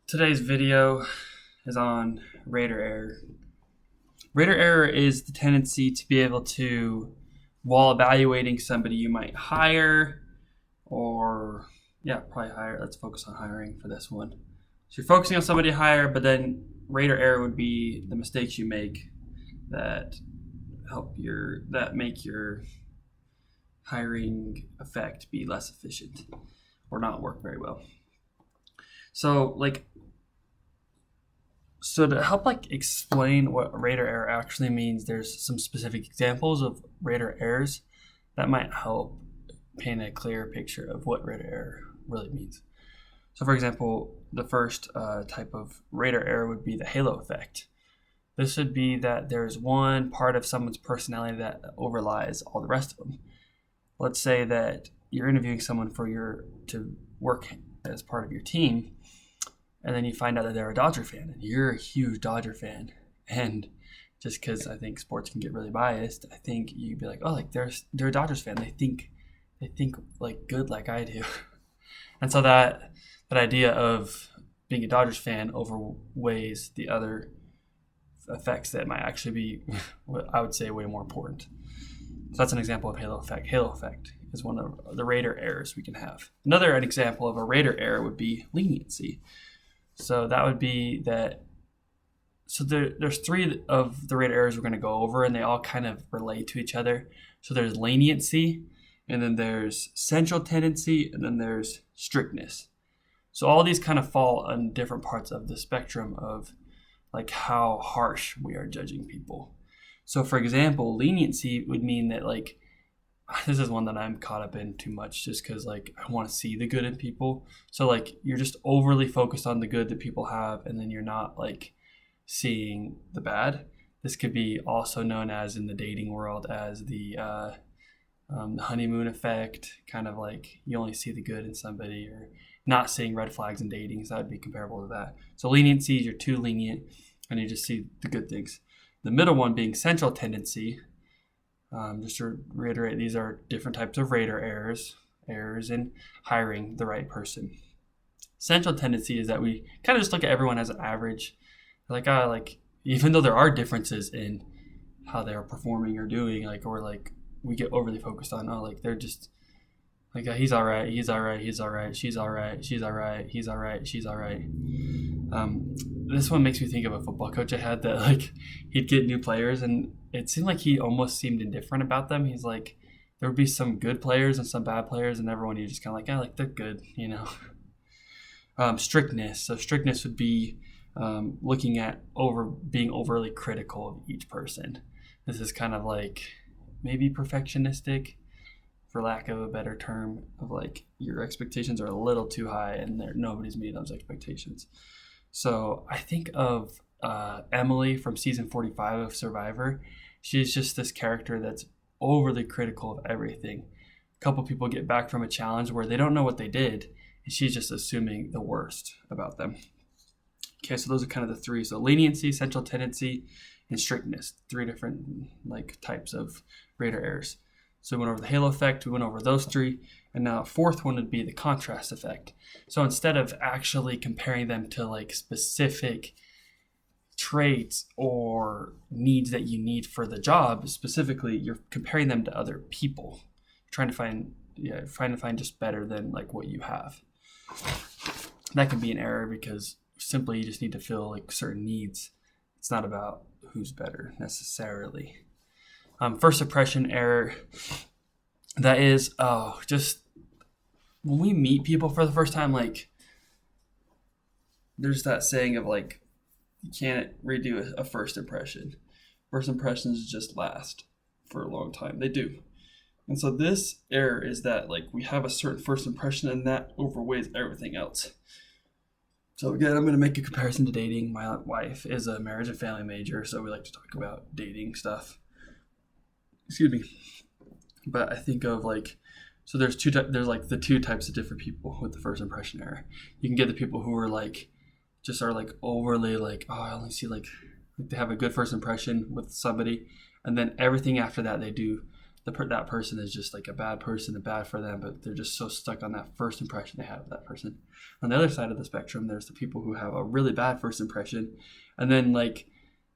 Today's video is on rater error. Rater error is the tendency to be able to, while evaluating somebody you might hire, probably hire. Let's focus on hiring for this one. So you're focusing on somebody to hire, but then rater error would be the mistakes you make that make your hiring effect be less efficient or not work very well. So to help explain what rater error actually means, there's some specific examples of rater errors that might help paint a clearer picture of what rater error really means. So for example, the first type of rater error would be the halo effect. This would be that there's one part of someone's personality that overlies all the rest of them. Let's say that you're interviewing someone to work as part of your team, and then you find out that they're a Dodger fan, and you're a huge Dodger fan. And just because I think sports can get really biased, I think you'd be like, oh, they're a Dodgers fan. They think good like I do. And so that idea of being a Dodgers fan overweighs the other effects that might actually be, I would say, way more important. So that's an example of halo effect. Halo effect is one of the rater errors we can have. Another example of a rater error would be leniency. So that would be that. So there's three of the rater errors we're going to go over, and they all kind of relate to each other. So there's leniency, and then there's central tendency, and then there's strictness. So all these kind of fall on different parts of the spectrum of how harsh we are judging people. So for example, leniency would mean that this is one that I'm caught up in too much just because I want to see the good in people. So you're just overly focused on the good that people have, and then you're not seeing the bad. This could be also known as, in the dating world, as the honeymoon effect, kind of you only see the good in somebody, or not seeing red flags in dating. So that would be comparable to that. So leniency, you're too lenient and you just see the good things. The middle one being central tendency. Just to reiterate, these are different types of rater errors in hiring the right person. Central tendency is that we kind of just look at everyone as an average. Even though there are differences in how they're performing or doing, we get overly focused on, they're just he's all right, he's all right, he's all right, she's all right, she's all right, he's all right, she's all right. This one makes me think of a football coach I had that he'd get new players, and it seemed like he almost seemed indifferent about them. He's there would be some good players and some bad players, and everyone you just kind of they're good, Strictness. So strictness would be looking at being overly critical of each person. This is kind of maybe perfectionistic, for lack of a better term, of your expectations are a little too high and nobody's meeting those expectations. So I think of Emily from season 45 of Survivor. She's just this character that's overly critical of everything. A couple people get back from a challenge where they don't know what they did, and she's just assuming the worst about them. Okay, so those are kind of the three. So leniency, central tendency, and strictness. Three different types of rater errors. So we went over the halo effect, we went over those three, and now a fourth one would be the contrast effect. So instead of actually comparing them to specific traits or needs that you need for the job, specifically, you're comparing them to other people. You're trying to find just better than what you have. That can be an error because simply you just need to fill certain needs. It's not about who's better necessarily. First impression error, that is, just when we meet people for the first time, there's that saying of you can't redo a first impression. First impressions just last for a long time. They do. And so this error is that we have a certain first impression, and that overweighs everything else. So again, I'm going to make a comparison to dating. My wife is a marriage and family major, so we like to talk about dating stuff. Excuse me. But I think of so there's the two types of different people with the first impression error. You can get the people who are just are overly I only see they have a good first impression with somebody, and then everything after that they do that person is just like a bad person and bad for them, but they're just so stuck on that first impression they have of that person. On the other side of the spectrum, there's the people who have a really bad first impression, and then like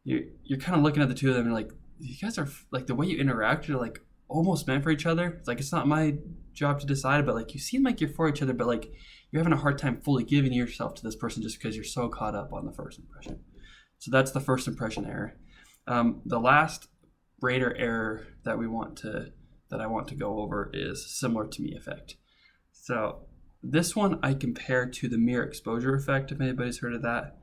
you're kind of looking at the two of them and like, you guys are like, the way you interact, you're like almost meant for each other. It's like, it's not my job to decide, but like you seem like you're for each other, but like you're having a hard time fully giving yourself to this person just because you're so caught up on the first impression. So that's the first impression error. The last rater error that I want to go over is similar to me effect. So this one I compare to the mere exposure effect, if anybody's heard of that.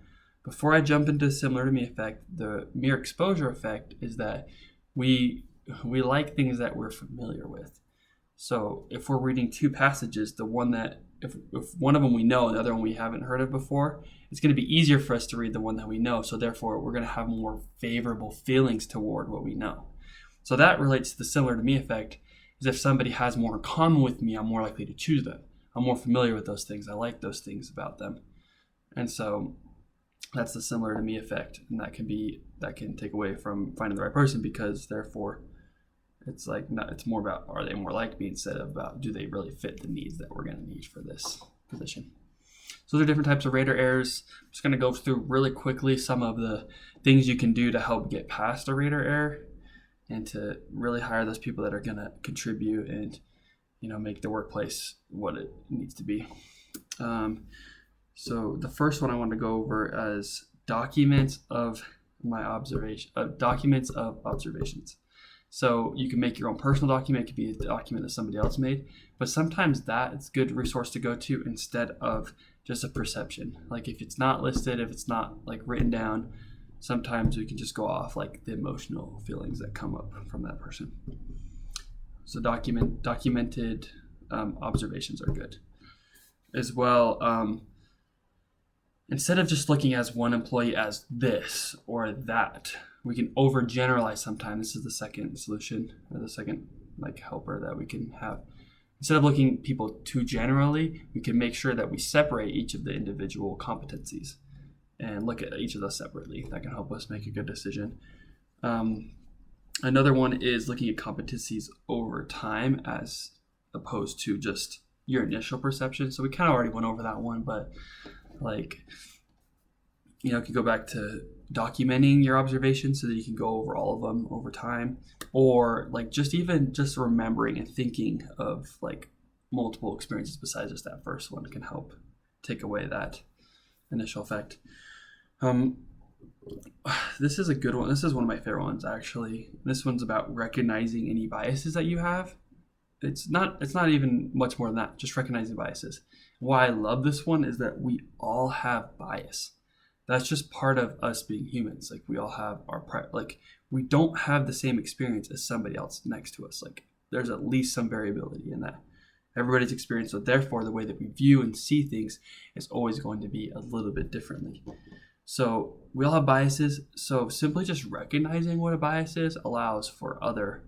Before I jump into similar to me effect, the mere exposure effect is that we like things that we're familiar with. So if we're reading two passages, the one that if one of them we know and the other one we haven't heard of before, it's going to be easier for us to read the one that we know. So therefore, we're going to have more favorable feelings toward what we know. So that relates to the similar to me effect, is if somebody has more in common with me, I'm more likely to choose them. I'm more familiar with those things. I like those things about them. And so that's the similar to me effect. And that can take away from finding the right person, because therefore it's like, it's more about, are they more like me, instead of about, do they really fit the needs that we're going to need for this position. So there are different types of rater errors. I'm just going to go through really quickly some of the things you can do to help get past a rater error and to really hire those people that are going to contribute and, make the workplace what it needs to be. So the first one I want to go over is documents of observations. So you can make your own personal document. It could be a document that somebody else made, but sometimes it's a good resource to go to instead of just a perception. Like if it's not listed, if it's not like written down, sometimes we can just go off like the emotional feelings that come up from that person. So documented observations are good as well. Instead of just looking as one employee as this or that, we can overgeneralize sometimes. This is the second solution, or the second helper that we can have. Instead of looking at people too generally, we can make sure that we separate each of the individual competencies and look at each of those separately. That can help us make a good decision. Another one is looking at competencies over time as opposed to just your initial perception. So we kind of already went over that one, but you can go back to documenting your observations so that you can go over all of them over time, or just remembering and thinking of multiple experiences besides just that first one can help take away that initial effect. This is a good one. This is one of my favorite ones, actually. This one's about recognizing any biases that you have. It's not even much more than that, just recognizing biases. Why I love this one is that we all have bias. That's just part of us being humans. We all have we don't have the same experience as somebody else next to us. There's at least some variability in that. Everybody's experience, so therefore the way that we view and see things is always going to be a little bit differently. So we all have biases. So simply just recognizing what a bias is allows for other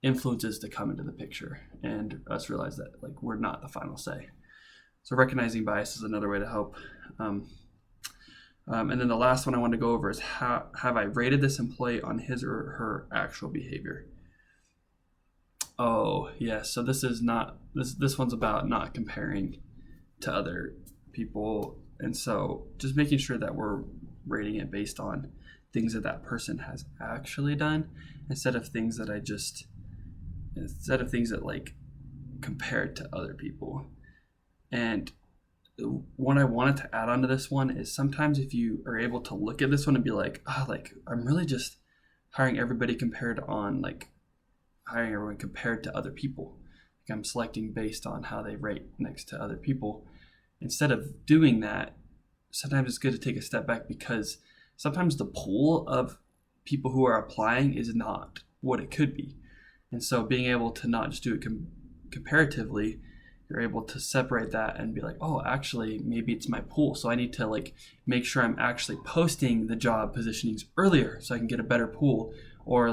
influences to come into the picture and us realize that we're not the final say. So recognizing bias is another way to help. And then the last one I want to go over is have I rated this employee on his or her actual behavior? Oh, yes. So this one's about not comparing to other people. And so just making sure that we're rating it based on things that person has actually done instead of things that compared to other people. And what I wanted to add on to this one is sometimes if you are able to look at this one and be I'm really just hiring everybody compared to other people. I'm selecting based on how they rate next to other people. Instead of doing that, sometimes it's good to take a step back, because sometimes the pool of people who are applying is not what it could be. And so being able to not just do it comparatively, you're able to separate that and be oh, actually, maybe it's my pool. So I need to make sure I'm actually posting the job positionings earlier so I can get a better pool, or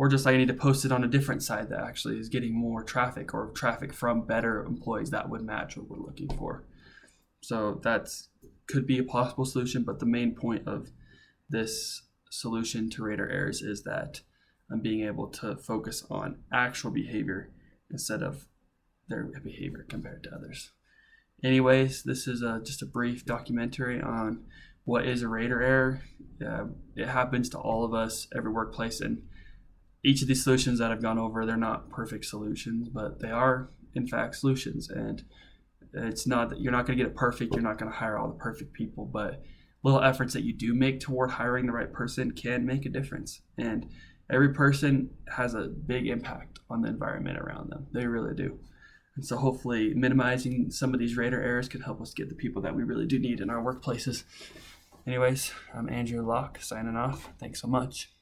just I need to post it on a different side that actually is getting more traffic, or traffic from better employees that would match what we're looking for. So could be a possible solution, but the main point of this solution to rater errors is that and being able to focus on actual behavior instead of their behavior compared to others. Anyways, this is just a brief documentary on what is a rater error. It happens to all of us, every workplace, and each of these solutions that I've gone over, they're not perfect solutions, but they are in fact solutions. And it's not that you're not going to get it perfect. You're not going to hire all the perfect people, but little efforts that you do make toward hiring the right person can make a difference. And every person has a big impact on the environment around them. They really do. And so hopefully minimizing some of these rater errors can help us get the people that we really do need in our workplaces. Anyways, I'm Andrew Locke signing off. Thanks so much.